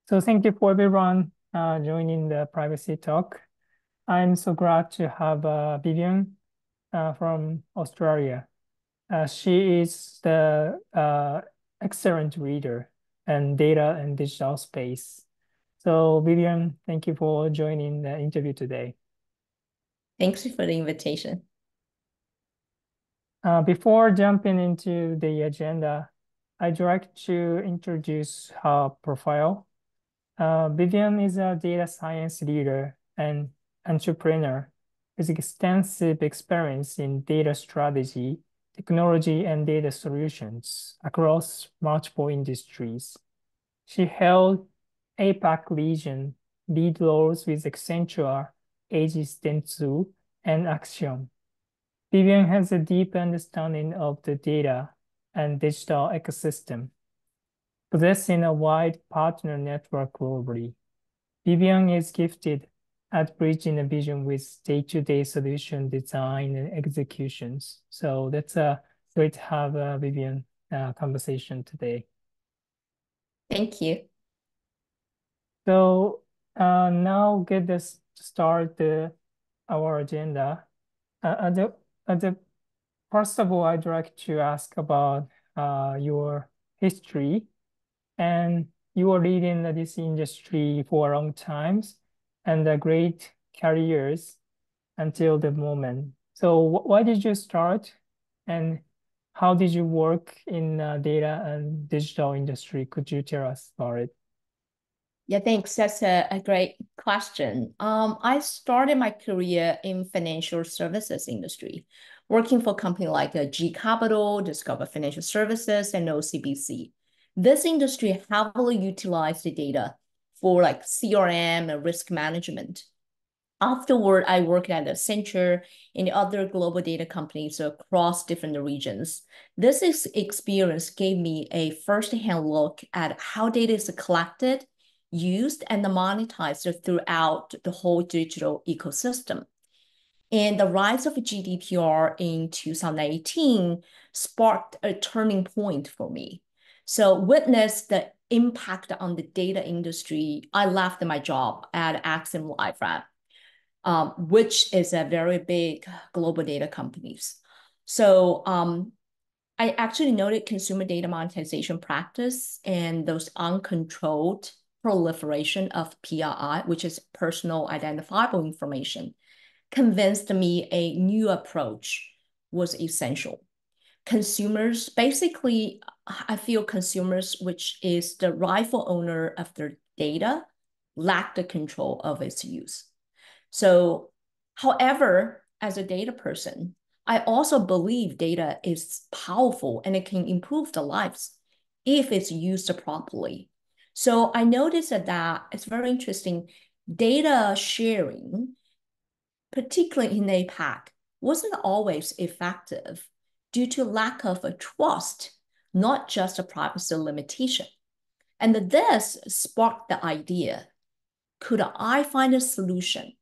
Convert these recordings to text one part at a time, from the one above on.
So thank you for everyone joining the privacy talk. I'm so glad to have Vivian from Australia. She is the excellent reader in data and digital space. So Vivian, thank you for joining the interview today. Thanks for the invitation. Before jumping into the agenda, I'd like to introduce her profile. Vivian is a data science leader and entrepreneur with extensive experience in data strategy, technology, and data solutions across multiple industries. She held APAC region lead roles with Accenture, Aegis Dentsu, and Axiom. Vivian has a deep understanding of the data and digital ecosystem, possessing a wide partner network globally. Vivian is gifted at bridging a vision with day-to-day solution design and executions. So that's great to have Vivian conversation today. Thank you. So now get this start our agenda. Uh, at the, at the First of all, I'd like to ask about your history. And you were leading this industry for a long time and a great careers until the moment. So why did you start and how did you work in data and digital industry? Could you tell us about it? Yeah, thanks. That's a great question. I started my career in financial services industry, working for a company like G Capital, Discover Financial Services, and OCBC. This industry heavily utilized the data for like CRM and risk management. Afterward, I worked at Accenture and other global data companies across different regions. This experience gave me a first-hand look at how data is collected, used, and monetized throughout the whole digital ecosystem. And the rise of GDPR in 2018 sparked a turning point for me. So, witness the impact on the data industry. I left my job at Axiom Life, which is a very big global data companies. So I actually noted consumer data monetization practice and those uncontrolled proliferation of PII, which is personal identifiable information, convinced me a new approach was essential. Consumers, basically, I feel consumers, which is the rightful owner of their data, lack the control of its use. So, however, as a data person, I also believe data is powerful and it can improve the lives if it's used properly. So I noticed that it's very interesting. Data sharing, particularly in APAC, wasn't always effective due to lack of a trust, not just a privacy limitation. And this sparked the idea, could I find a solution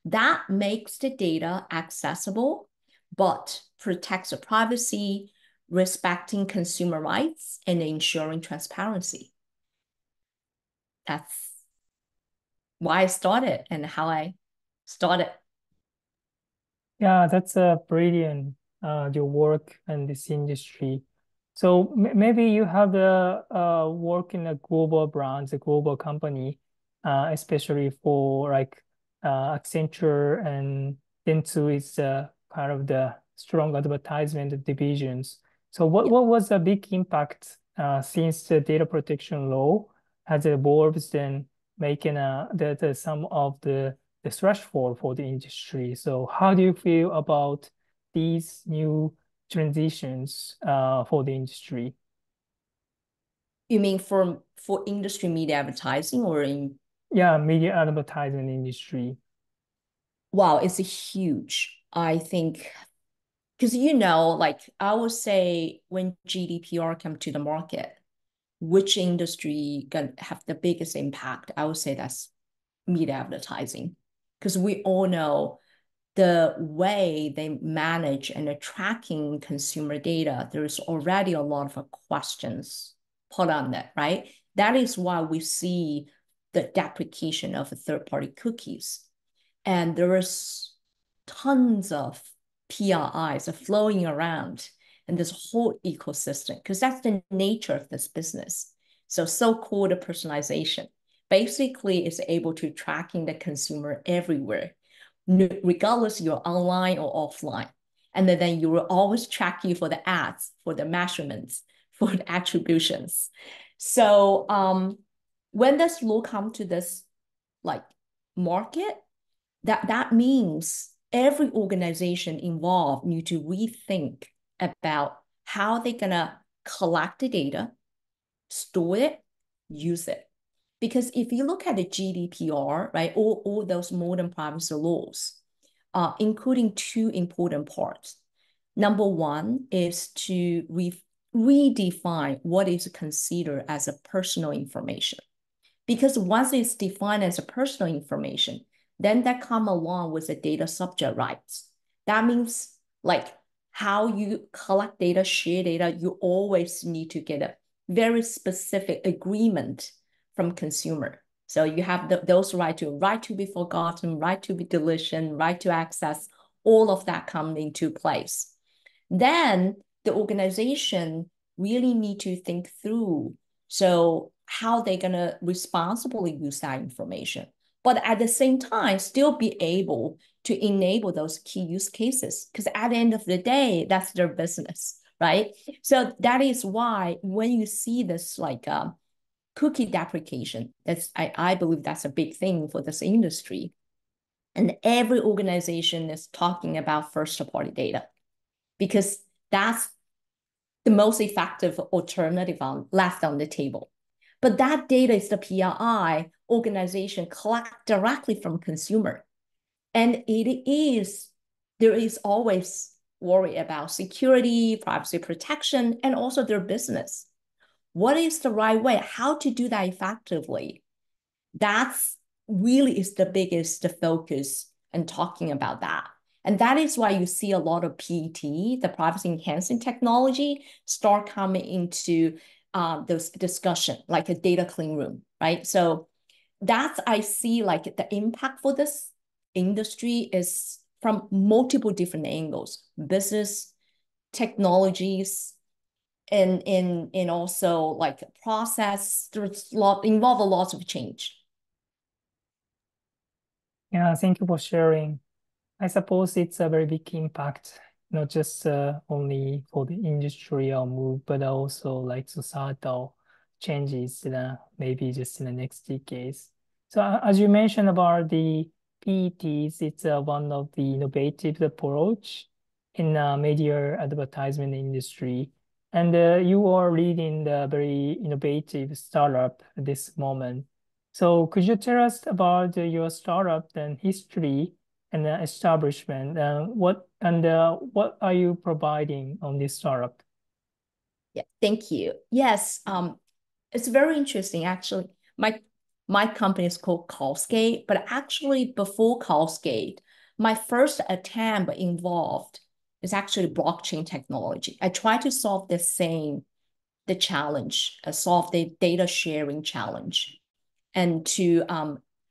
that makes the data accessible, but protects the privacy, respecting consumer rights, and ensuring transparency? That's why I started and how I started. Yeah, that's a brilliant your work in this industry. So maybe you have the work in a global brand, a global company, especially for like Accenture and Dentsu is kind of the strong advertisement divisions. So Yeah. what was the big impact since the data protection law has evolved and making the some of the threshold for the industry. So how do you feel about these new transitions for the industry? You mean for industry media advertising or in Yeah, media advertising industry. wow, it's a huge, I think, because like I would say when GDPR come to the market, which industry gonna have the biggest impact? I would say that's media advertising, because we all know the way they manage and are tracking consumer data, there's already a lot of questions put on that, right? That is why we see the deprecation of third-party cookies. And there was tons of PRIs flowing around in this whole ecosystem, because that's the nature of this business. So-called personalization basically is able to tracking the consumer everywhere, regardless you're online or offline. And then you will always track you for the ads, for the measurements, for the attributions. So when this law come to this like market, that means every organization involved need to rethink about how they're gonna collect the data, store it, use it. Because if you look at the GDPR, right, all those modern privacy laws, including two important parts. Number one is to redefine what is considered as a personal information. Because once it's defined as a personal information, then that come along with the data subject rights. That means like how you collect data, share data, you always need to get a very specific agreement from consumer. So you have those right to be forgotten, right to be deletion, right to access, all of that come into place. Then the organization really need to think through, so how they're gonna responsibly use that information, but at the same time still be able to enable those key use cases, because at the end of the day, that's their business, right? So that is why when you see this like cookie deprecation, I believe that's a big thing for this industry. And every organization is talking about first-party data, because that's the most effective alternative left on the table. But that data is the PRI organization collect directly from consumer. And there is always worry about security, privacy protection, and also their business. What is the right way? How to do that effectively? That's really is the biggest focus and talking about that. And that is why you see a lot of PET, the privacy enhancing technology, start coming into those discussion, like a data clean room, right? So that's, I see like the impact for this industry is from multiple different angles, business, technologies, and also like process. There's involve a lot of change. Yeah, thank you for sharing. I suppose it's a very big impact, not just only for the industrial move, but also like societal changes, maybe just in the next decades. So as you mentioned about the PETs, it's one of the innovative approach in media advertisement industry. And you are leading the very innovative startup at this moment. So could you tell us about your startup and history and the establishment? What are you providing on this startup? Yeah, thank you. Yes, it's very interesting actually. My company is called Karlsgate, but actually before Karlsgate, my first attempt involved is actually blockchain technology. I try to solve the challenge, solve the data sharing challenge, and to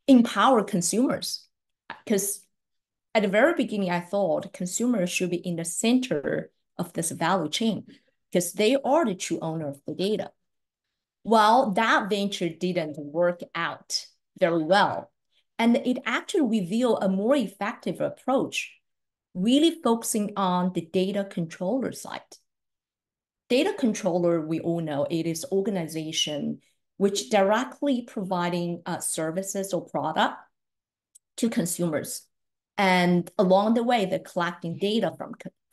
empower consumers. Because at the very beginning, I thought consumers should be in the center of this value chain, because they are the true owner of the data. Well, that venture didn't work out very well. And it actually revealed a more effective approach, really focusing on the data controller side. Data controller, we all know, it is organization which directly providing services or product to consumers. And along the way, they're collecting data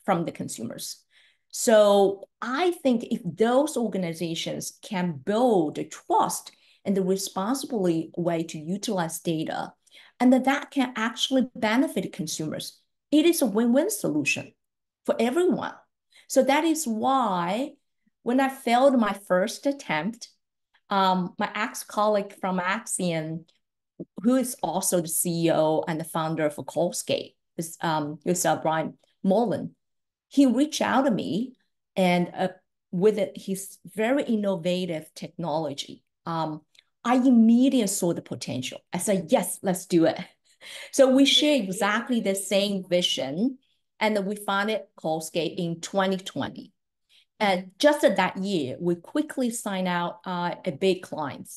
from the consumers. So I think if those organizations can build a trust and the responsible way to utilize data, and that can actually benefit consumers, it is a win-win solution for everyone. So that is why when I failed my first attempt, my ex-colleague from Axiom, who is also the CEO and the founder of Karlsgate, is Brian Mullen. He reached out to me, and with his very innovative technology, I immediately saw the potential. I said, yes, let's do it. So we share exactly the same vision, and we founded Karlsgate in 2020. And just that year, we quickly signed out a big client,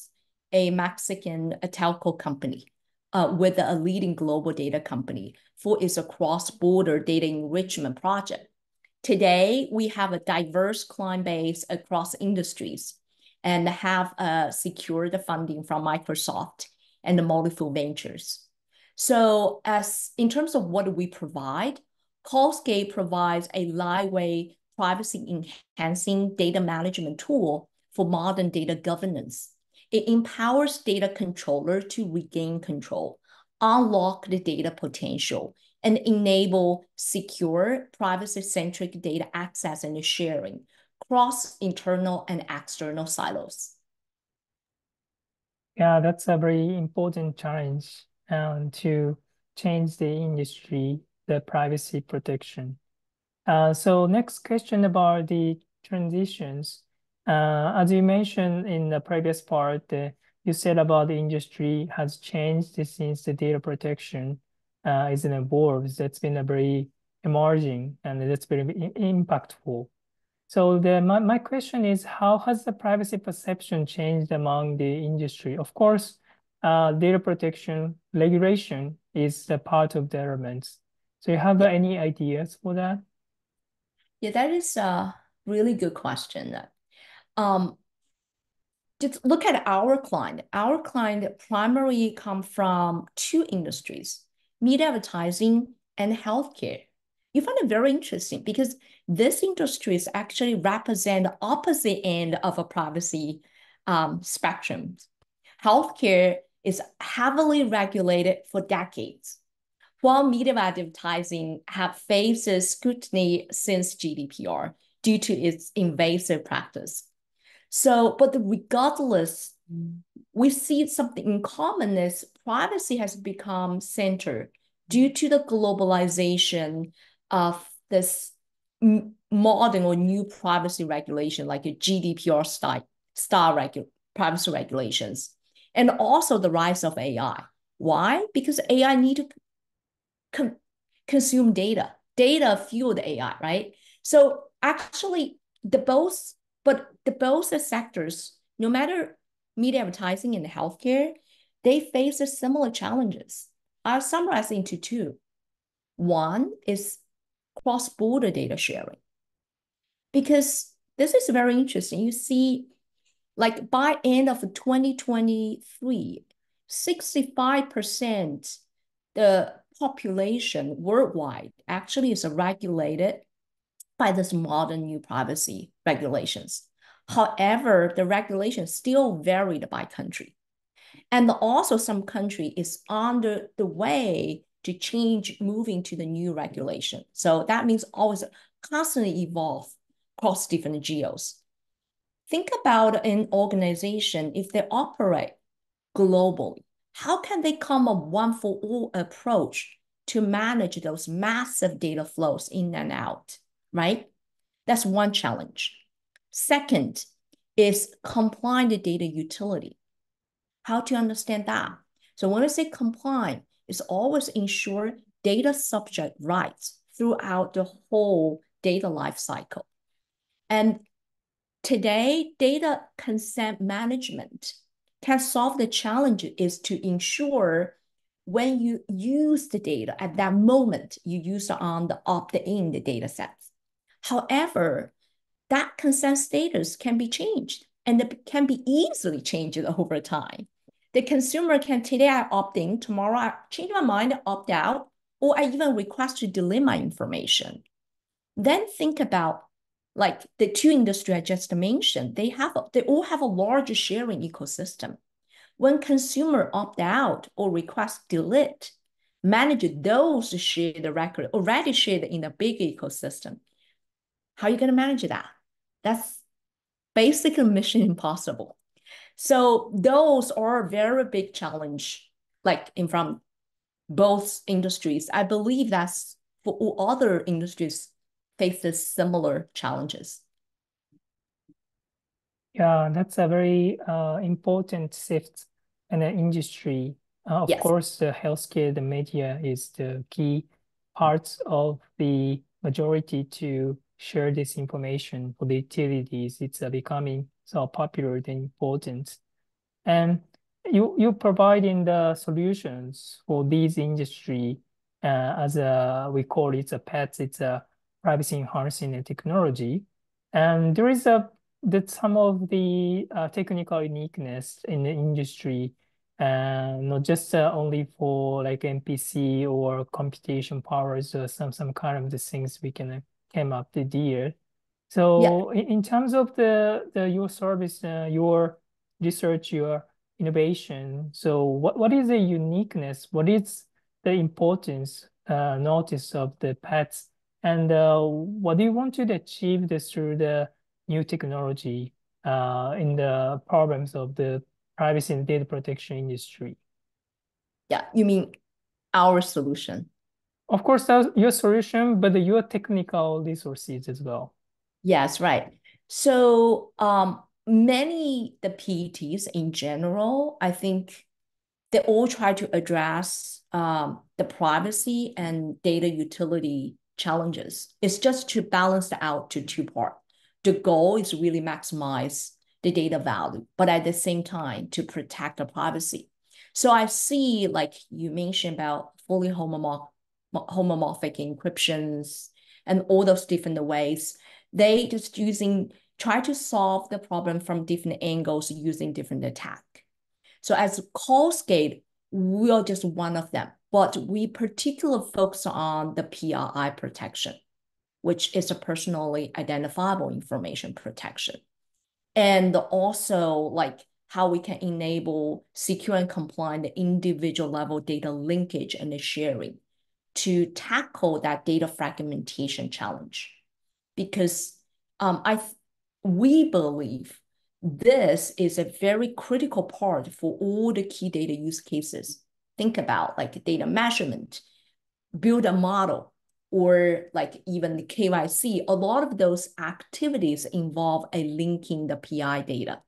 a Mexican telco company with a leading global data company for its cross-border data enrichment project. Today, we have a diverse client base across industries and have secured the funding from Microsoft and the Multifold Ventures. So as in terms of what we provide, Karlsgate provides a lightweight, privacy-enhancing data management tool for modern data governance. It empowers data controller to regain control, unlock the data potential, and enable secure, privacy-centric data access and sharing across internal and external silos. Yeah, that's a very important challenge to change the industry, the privacy protection. So next question about the transitions. As you mentioned in the previous part, you said about the industry has changed since the data protection is evolved. That's been a very emerging and that's very impactful. So my question is, how has the privacy perception changed among the industry? Of course, data protection regulation is a part of the elements. So you have any ideas for that? Yeah, that is a really good question. Um, just look at our client. Our client primarily come from two industries, media advertising and healthcare. You find it very interesting because these industries actually represent the opposite end of a privacy spectrum. Healthcare is heavily regulated for decades, while media advertising have faced scrutiny since GDPR due to its invasive practice. So, but regardless, we see something in common is privacy has become center due to the globalization of this modern or new privacy regulation, like a GDPR style privacy regulations, and also the rise of AI. Why? Because AI need to consume data. Data fuel the AI, right? So actually, the both sectors, no matter media advertising and healthcare, they face similar challenges. I'll summarize into two. One is cross-border data sharing, because this is very interesting. You see, like by end of 2023, 65% the population worldwide actually is regulated by this modern new privacy regulations. However, the regulations still varied by country. And also some country is on the way to change, moving to the new regulation. So that means always constantly evolve across different geos. Think about an organization, if they operate globally, how can they come a one-for-all approach to manage those massive data flows in and out, right? That's one challenge. Second is compliant data utility. How to understand that? So when I say compliant, it's always ensure data subject rights throughout the whole data lifecycle. And today, data consent management can solve the challenge is to ensure when you use the data at that moment, you use on the opt-in the data sets. However, that consent status can be changed and it can be easily changed over time. The consumer can today I opt in, tomorrow I change my mind, opt out, or I even request to delete my information. Then think about like the two industries I just mentioned, they all have a large sharing ecosystem. When consumer opt out or request delete, manage those shared record already shared in a big ecosystem. How are you going to manage that? That's basically mission impossible. So those are a very big challenge, like in from both industries. I believe that's for all other industries faces similar challenges. Yeah, that's a very important shift in the industry. Of Yes. course, the healthcare, the media is the key parts of the majority to share this information for the utilities. It's becoming so popular and important. And you providing the solutions for these industry as we call it a PET, it's a privacy enhancing technology. And there is that some of the technical uniqueness in the industry, not just only for like MPC or computation powers or some kind of the things we can came up the year. Yeah. So in terms of the your service, your research, your innovation. So what is the uniqueness? What is the importance, notice of the pets? And what do you want to achieve this through the new technology in the problems of the privacy and data protection industry? Yeah. You mean our solution? Of course, that's your solution, but your technical resources as well. Yes, right. So many the PETs in general, I think they all try to address the privacy and data utility challenges. It's just to balance out to two parts. The goal is really maximize the data value, but at the same time to protect the privacy. So I see, like you mentioned about fully homomorphic encryptions and all those different ways. They just try to solve the problem from different angles using different attack. So as Karlsgate, we are just one of them, but we particularly focus on the PII protection, which is a personally identifiable information protection. And also like how we can enable secure and compliant individual level data linkage and the sharing to tackle that data fragmentation challenge. Because we believe this is a very critical part for all the key data use cases. Think about like data measurement, build a model, or like even the KYC. A lot of those activities involve a linking the PI data.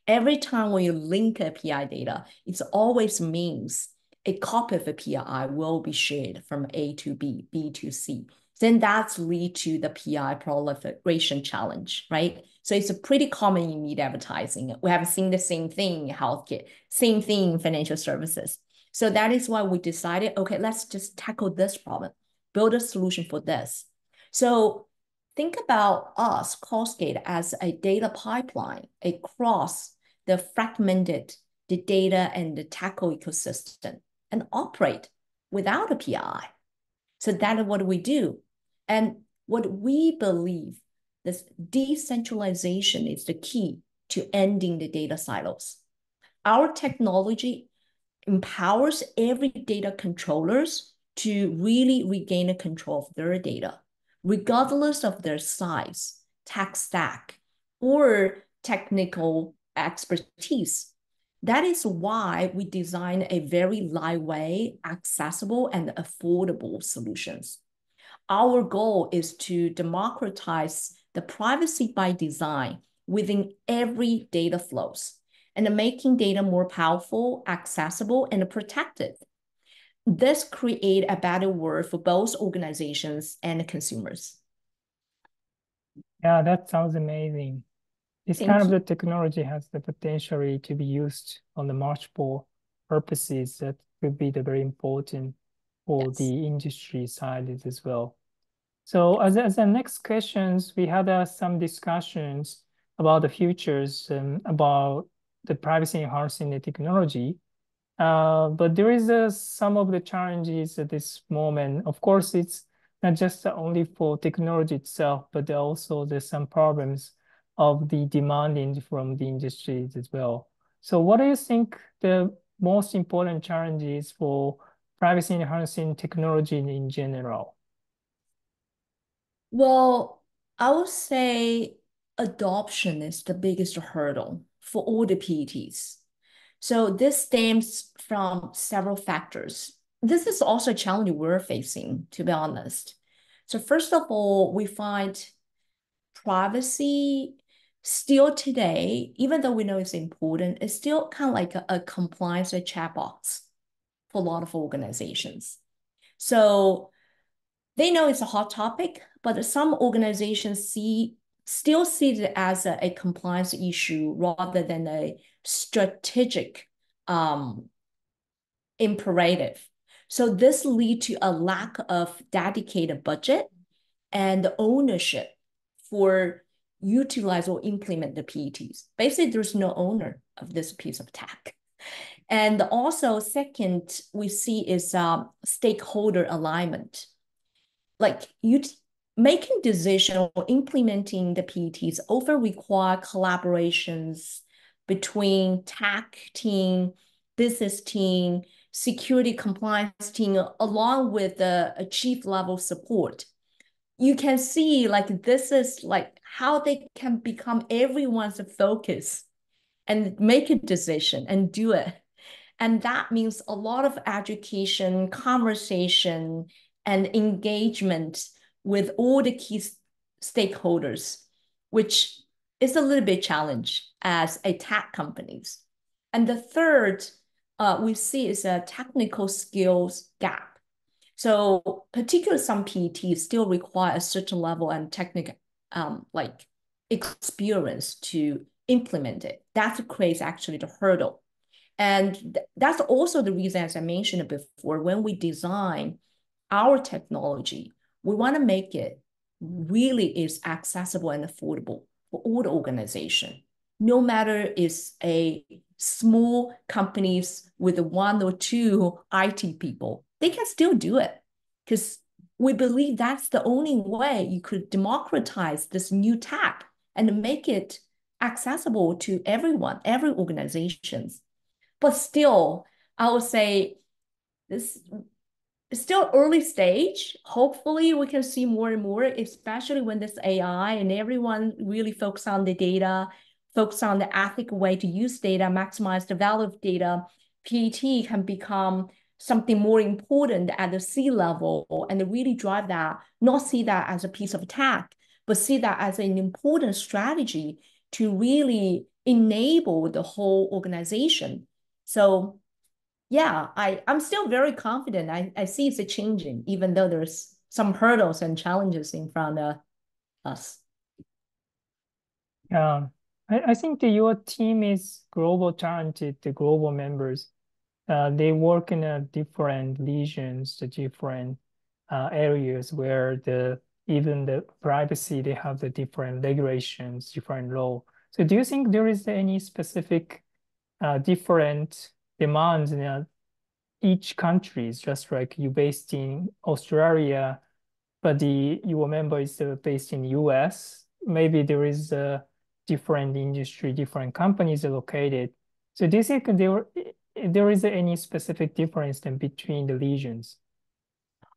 Every time when you link a PI data, it always means a copy of the PI will be shared from A to B, B to C. Then that's lead to the PI proliferation challenge, right? So it's a pretty common in media advertising. We have seen the same thing in healthcare, same thing in financial services. So that is why we decided, okay, let's just tackle this problem, build a solution for this. So think about us, Karlsgate, as a data pipeline across the fragmented the data and the tackle ecosystem and operate without a PI. So that is what we do. And what we believe this decentralization is the key to ending the data silos. Our technology empowers every data controllers to really regain a control of their data, regardless of their size, tech stack, or technical expertise. That is why we design a very lightweight, accessible, and affordable solutions. Our goal is to democratize the privacy by design within every data flows and making data more powerful, accessible, and protected. This create a better world for both organizations and consumers. Yeah, that sounds amazing. This kind Thank of you. the technology has the potential to be used on the multiple purposes that could be the very important for Yes. the industry side as well. So as the next questions, we had some discussions about the futures and about the privacy enhancing the technology. But there is some of the challenges at this moment. Of course, it's not just only for technology itself, but also there's some problems of the demanding from the industries as well. So what do you think the most important challenges for privacy enhancing technology in general? Well, I would say adoption is the biggest hurdle for all the PETs. So this stems from several factors. This is also a challenge we're facing, to be honest. So first of all, we find privacy still today, even though we know it's important, it's still kind of like a compliance chat box for a lot of organizations. So they know it's a hot topic, but some organizations still see it as a compliance issue rather than a strategic imperative. So this lead to a lack of dedicated budget and ownership for utilize or implement the PETs. Basically, there's no owner of this piece of tech. And also, second, we see is stakeholder alignment. Like you making decision or implementing the PETs often require collaborations between tech team, business team, security compliance team, along with the chief level support. You can see like this is like how they can become everyone's focus and make a decision and do it. And that means a lot of education, conversation, and engagement with all the key stakeholders, which is a little bit challenge as a tech companies. And the third we see is a technical skills gap. So particularly some PETs still require a certain level and technical like experience to implement it. That creates actually the hurdle. And that's also the reason, as I mentioned before, when we design our technology, we want to make it really is accessible and affordable for all the organization. No matter is a small companies with one or two IT people, they can still do it because we believe that's the only way you could democratize this new tech and make it accessible to everyone, every organizations. But still, I would say this is still early stage. Hopefully, we can see more and more, especially when this AI and everyone really focus on the data, focus on the ethical way to use data, maximize the value of data. PET can become something more important at the C level and really drive that, not see that as a piece of tech, but see that as an important strategy to really enable the whole organization. So yeah, I'm still very confident. I see it's changing, even though there's some hurdles and challenges in front of us. I think that your team is global talented, the global members. They work in different regions, the different areas where even the privacy, they have the different regulations, different law. So do you think there is any specific different demands in each country? Is just like you based in Australia, but your member is based in US. Maybe there is a different industry, different companies are located. So do you think there is any specific difference then between the regions?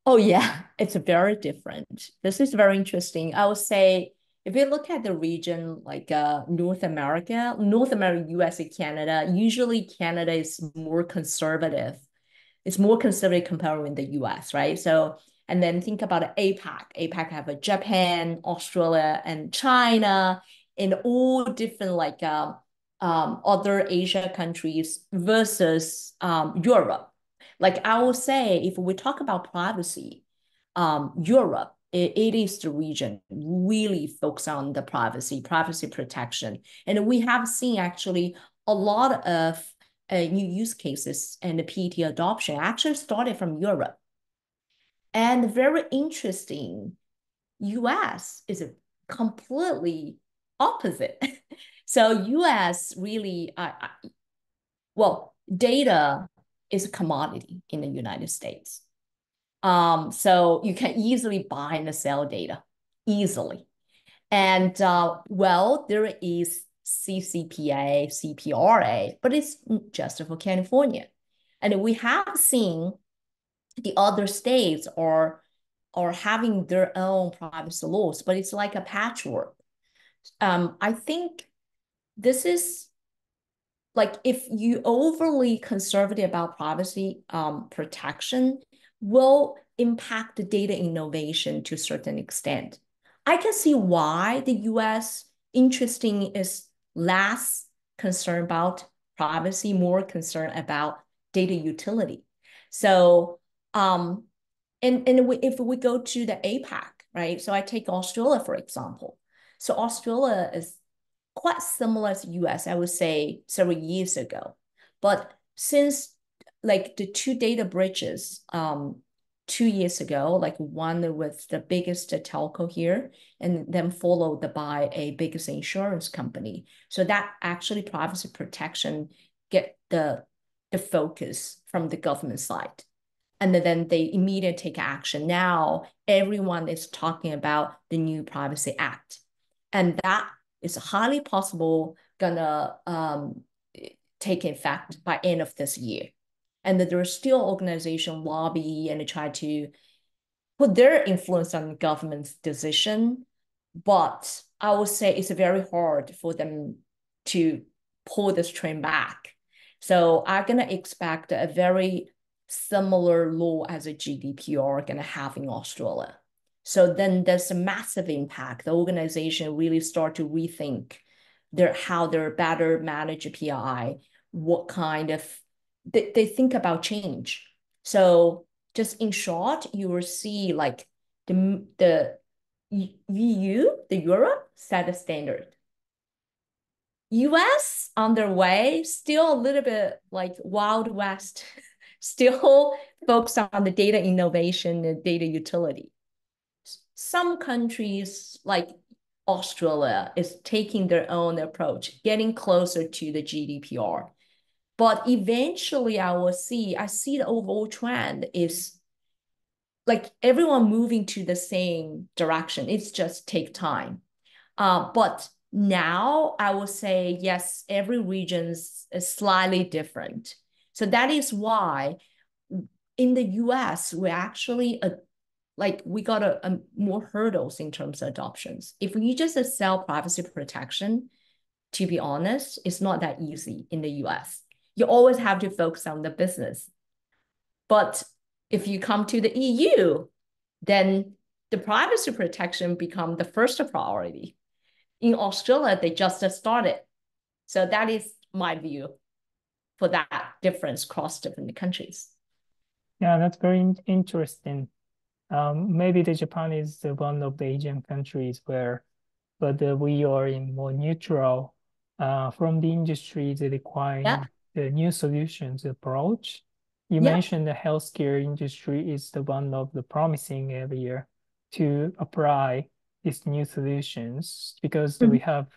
Oh yeah, it's very different. This is very interesting. I would say if you look at the region like North America, US and Canada, usually Canada is more conservative. It's more conservative compared with the US, right? So, and then think about APAC. APAC have a Japan, Australia, and China, and all different like other Asia countries versus Europe. Like I will say, if we talk about privacy, Europe, it is the region really focus on the privacy protection. And we have seen actually a lot of new use cases and the PET adoption actually started from Europe. And very interesting, US is a completely opposite. So US really, well, data is a commodity in the United States. So you can easily buy and sell data easily. And well, there is CCPA, CPRA, but it's just for California. And we have seen the other states are having their own privacy laws, but it's like a patchwork. I think this is like if you overly conservative about privacy protection will impact the data innovation to a certain extent. I can see why the US interesting is less concern about privacy, more concern about data utility. So, if we go to the APAC, right? So I take Australia, for example. So Australia is quite similar to US, I would say, several years ago. But since like the two data breaches 2 years ago, like one with the biggest telco here, and then followed by a biggest insurance company. So that actually privacy protection get the focus from the government side. And then they immediately take action. Now everyone is talking about the new Privacy Act. And that is highly possible gonna take effect by end of this year. And that there are still organization lobby and try to put their influence on the government's decision. But I would say it's very hard for them to pull this train back. So I'm gonna expect a very similar law as a GDPR gonna have in Australia. So then there's a massive impact. The organization really start to rethink how they're better manage PII, what kind of they think about change. So just in short, you will see like the EU, the Europe set a standard. US on their way, still a little bit like Wild West, still focused on the data innovation and data utility. Some countries like Australia is taking their own approach, getting closer to the GDPR. But eventually I see the overall trend is like everyone moving to the same direction. It's just take time. But now I would say, yes, every region is slightly different. So that is why in the US, we actually we got more hurdles in terms of adoptions. If you just sell privacy protection, to be honest, it's not that easy in the US. You always have to focus on the business. But if you come to the EU, then the privacy protection become the first priority. In Australia, they just started. So that is my view for that difference across different countries. Yeah, that's very interesting. Maybe the Japan is one of the Asian countries where, but we are in more neutral from the industry that Yeah, requiring the new solutions approach. You yeah. mentioned the healthcare industry is the one of the promising area to apply these new solutions because we Mhm.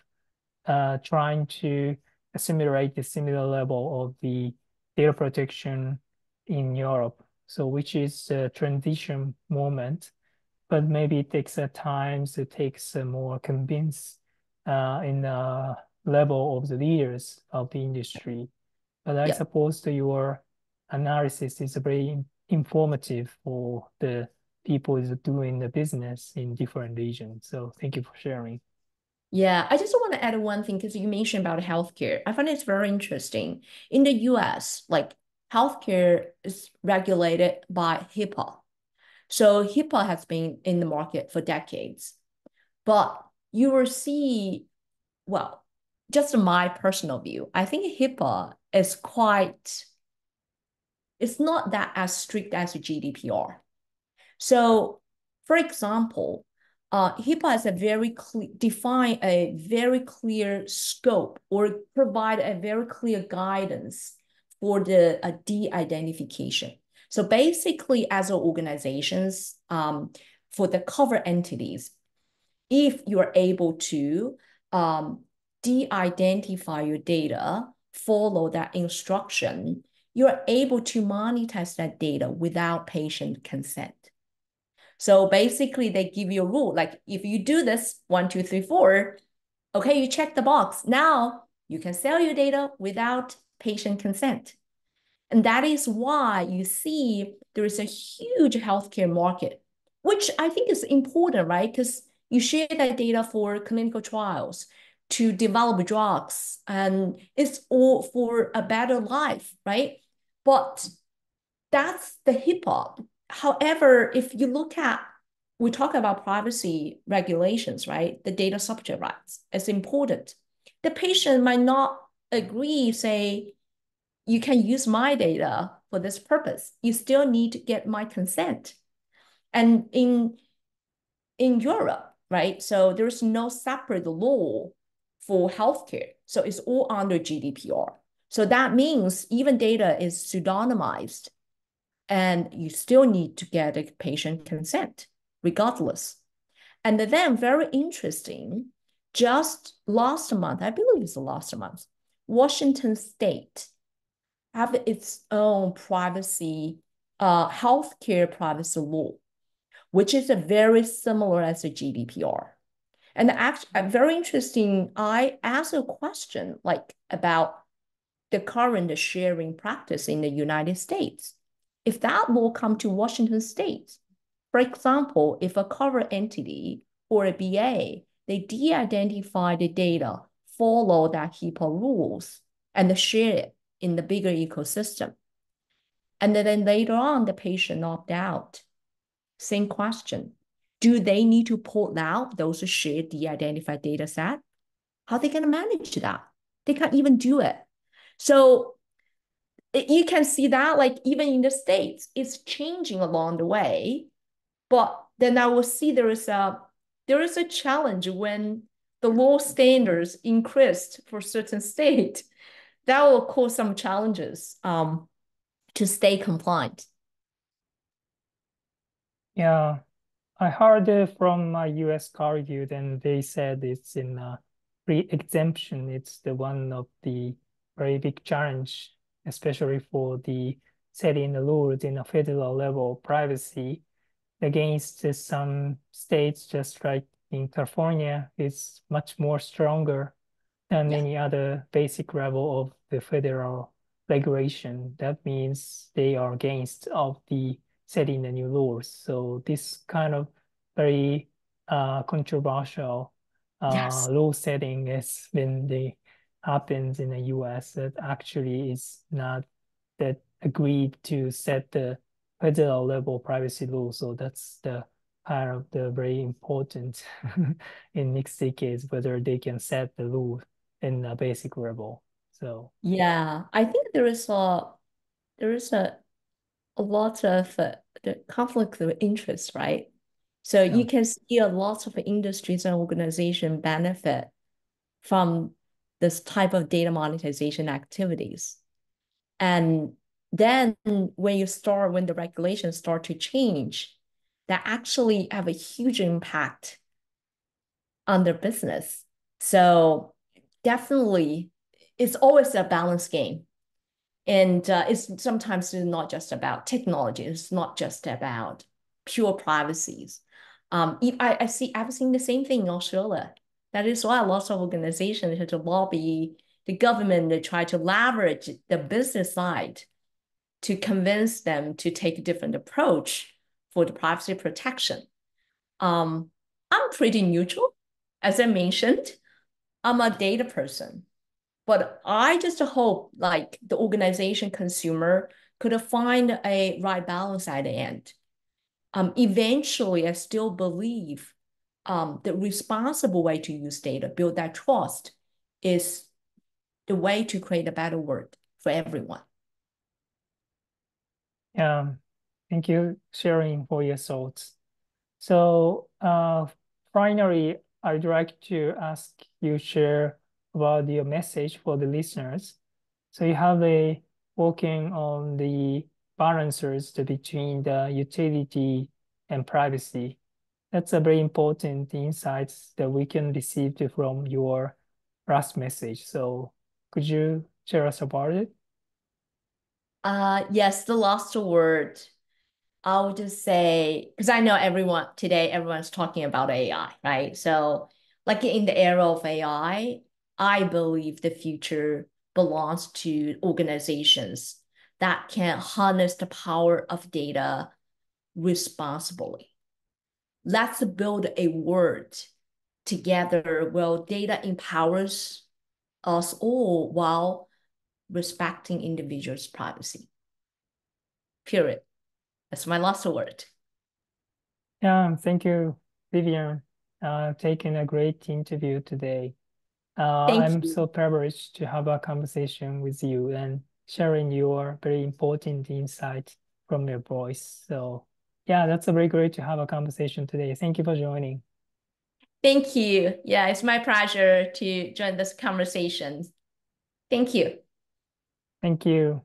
have trying to assimilate the similar level of the data protection in Europe. So which is a transition moment, but maybe it takes a time, it takes a more convince in the level of the leaders of the industry. But I Yeah. suppose that your analysis is very informative for the people who is doing the business in different regions. So thank you for sharing. Yeah, I just want to add one thing because you mentioned about healthcare. I find it's very interesting. In the US, like healthcare is regulated by HIPAA. So HIPAA has been in the market for decades. But you will see, well, just my personal view, I think HIPAA is it's not that as strict as GDPR. So, for example, HIPAA has a define a very clear scope or provide a very clear guidance for the de-identification. So basically, as organizations, for the cover entities, if you're able to de-identify your data, follow that instruction, you're able to monetize that data without patient consent. So basically, they give you a rule like if you do this 1, 2, 3, 4, okay, you check the box. Now you can sell your data without patient consent. And that is why you see there is a huge healthcare market, which I think is important, right? Because you share that data for clinical trials to develop drugs, and it's all for a better life, right? But that's the HIPAA. However, if you look at we talk about privacy regulations, right? The data subject rights is important. The patient might not agree, say, you can use my data for this purpose. You still need to get my consent. And in Europe, right? So there's no separate law for healthcare. So it's all under GDPR. So that means even data is pseudonymized and you still need to get a patient consent regardless. And then very interesting, just last month, I believe it's the last month, Washington State have its own privacy, healthcare privacy law, which is a very similar as the GDPR. And actually, very interesting. I asked a question like about the current sharing practice in the United States. If that law come to Washington State, for example, if a cover entity or a BA, they de-identify the data, follow that HIPAA rules, and share it in the bigger ecosystem. And then later on, the patient opt out. Same question. Do they need to pull out those shared de-identified data set? How are they going to manage that? They can't even do it. So you can see that like even in the States, it's changing along the way. But then I will see there is a challenge when the law standards increased for certain state. That will cause some challenges to stay compliant. Yeah, I heard it from my US Karlsgate, and they said it's in pre-exemption. It's the one of the very big challenge, especially for the setting the rules in a federal level privacy against some states, just like in California, it's much more stronger than Yeah. any other basic level of the federal regulation. That means they are against of the setting the new laws. So this kind of very controversial Yes. law setting has been the happens in the US that actually is not that agreed to set the federal level privacy law. So that's the kind of the very important in next decades whether they can set the law in a basic level. So Yeah. I think there is a lot of the conflict of interest, right? So yeah, you can see a lot of industries and organizations benefit from this type of data monetization activities. And then when the regulations start to change, that actually have a huge impact on their business. So definitely, it's always a balance game. And it's sometimes not just about technology. It's not just about pure privacies. I've seen the same thing in Australia. That is why lots of organizations have to lobby the government to try to leverage the business side to convince them to take a different approach for the privacy protection. Um, I'm pretty neutral. As I mentioned, I'm a data person. But I just hope like the organization consumer could find a right balance at the end. Eventually, I still believe the responsible way to use data, build that trust, is the way to create a better world for everyone. yeah. Thank you sharing for your thoughts. So finally, I'd like to ask you share about your message for the listeners. So you have a working on the balances between the utility and privacy. That's a very important insights that we can receive from your last message. So could you share us about it? Yes, the last word. I would just say, because I know everyone's talking about AI, right? So, like in the era of I believe the future belongs to organizations that can harness the power of data responsibly. Let's build a world together where data empowers us all while respecting individuals' privacy. Period. That's my last word. Yeah, thank you, Vivian, taking a great interview today. Thank I'm you. so privileged to have a conversation with you and sharing your very important insight from your voice. So, yeah, that's a very great to have a conversation today. Thank you for joining. Thank you. Yeah, it's my pleasure to join this conversation. Thank you. Thank you.